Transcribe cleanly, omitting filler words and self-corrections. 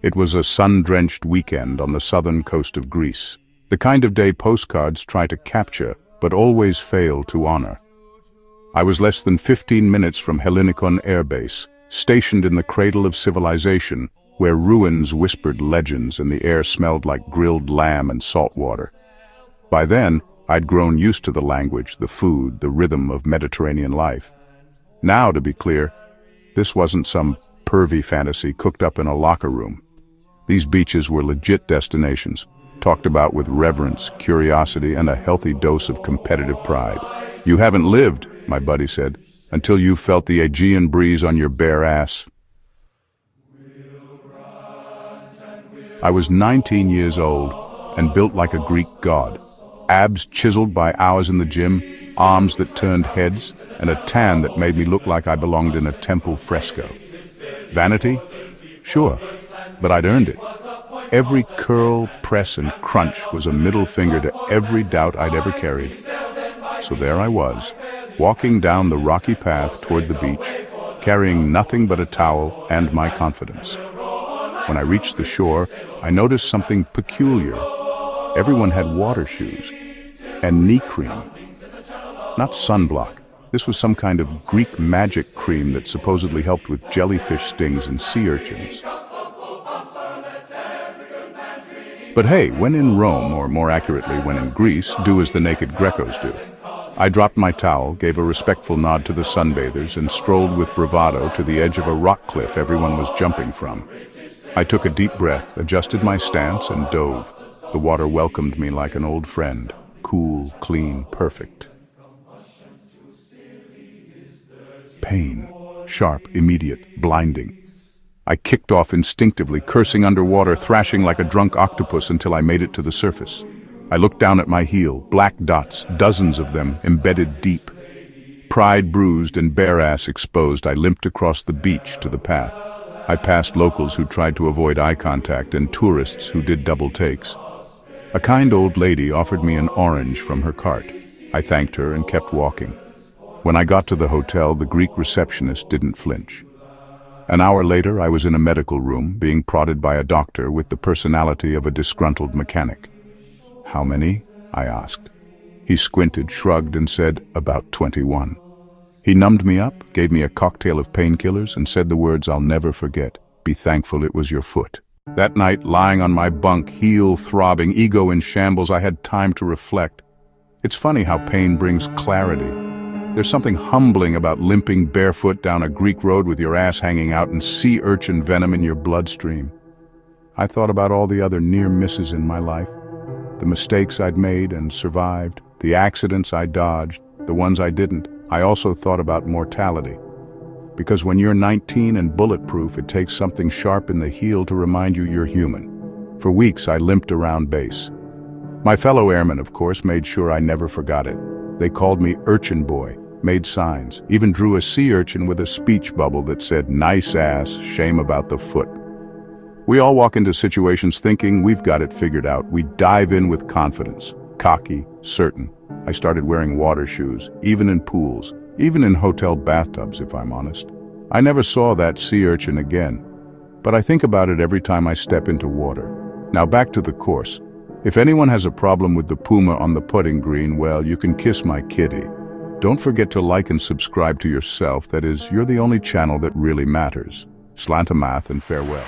It was a sun-drenched weekend on the southern coast of Greece. The kind of day postcards try to capture, but always fail to honor. I was less than 15 minutes from Hellinikon Air Base, stationed in the cradle of civilization, where ruins whispered legends and the air smelled like grilled lamb and salt water. By then, I'd grown used to the language, the food, the rhythm of Mediterranean life. Now, to be clear, this wasn't some pervy fantasy cooked up in a locker room. These beaches were legit destinations, talked about with reverence, curiosity, and a healthy dose of competitive pride. "You haven't lived," my buddy said, "until you've felt the Aegean breeze on your bare ass." I was 19 years old and built like a Greek god. Abs chiseled by hours in the gym, arms that turned heads, and a tan that made me look like I belonged in a temple fresco. Vanity? Sure, but I'd earned it. Every curl, press, and crunch was a middle finger to every doubt I'd ever carried. So there I was, walking down the rocky path toward the beach, carrying nothing but a towel and my confidence. When I reached the shore, I noticed something peculiar. Everyone had water shoes and knee cream. Not sunblock. This was some kind of Greek magic cream that supposedly helped with jellyfish stings and sea urchins. But hey, when in Rome, or more accurately, when in Greece, do as the naked Grecos do. I dropped my towel, gave a respectful nod to the sunbathers, and strolled with bravado to the edge of a rock cliff everyone was jumping from. I took a deep breath, adjusted my stance, and dove. The water welcomed me like an old friend. Cool, clean, perfect. Pain. Sharp, immediate, blinding. I kicked off instinctively, cursing underwater, thrashing like a drunk octopus until I made it to the surface. I looked down at my heel, black dots, dozens of them, embedded deep. Pride bruised and bare ass exposed, I limped across the beach to the path. I passed locals who tried to avoid eye contact and tourists who did double takes. A kind old lady offered me an orange from her cart. I thanked her and kept walking. When I got to the hotel, the Greek receptionist didn't flinch. An hour later, I was in a medical room, being prodded by a doctor with the personality of a disgruntled mechanic. "How many?" I asked. He squinted, shrugged, and said, "About 21. He numbed me up, gave me a cocktail of painkillers, and said the words I'll never forget. "Be thankful it was your foot." That night, lying on my bunk, heel throbbing, ego in shambles, I had time to reflect. It's funny how pain brings clarity. There's something humbling about limping barefoot down a Greek road with your ass hanging out and sea urchin venom in your bloodstream. I thought about all the other near misses in my life. The mistakes I'd made and survived, the accidents I dodged, the ones I didn't. I also thought about mortality. Because when you're 19 and bulletproof, it takes something sharp in the heel to remind you you're human. For weeks, I limped around base. My fellow airmen, of course, made sure I never forgot it. They called me Urchin Boy, made signs, even drew a sea urchin with a speech bubble that said, "Nice ass, shame about the foot." We all walk into situations thinking we've got it figured out. We dive in with confidence, cocky, certain. I started wearing water shoes, even in pools, even in hotel bathtubs, if I'm honest. I never saw that sea urchin again, but I think about it every time I step into water. Now back to the course. If anyone has a problem with the puma on the putting green, well, you can kiss my kitty. Don't forget to like and subscribe to yourself. That is, you're the only channel that really matters. Slantamath and farewell.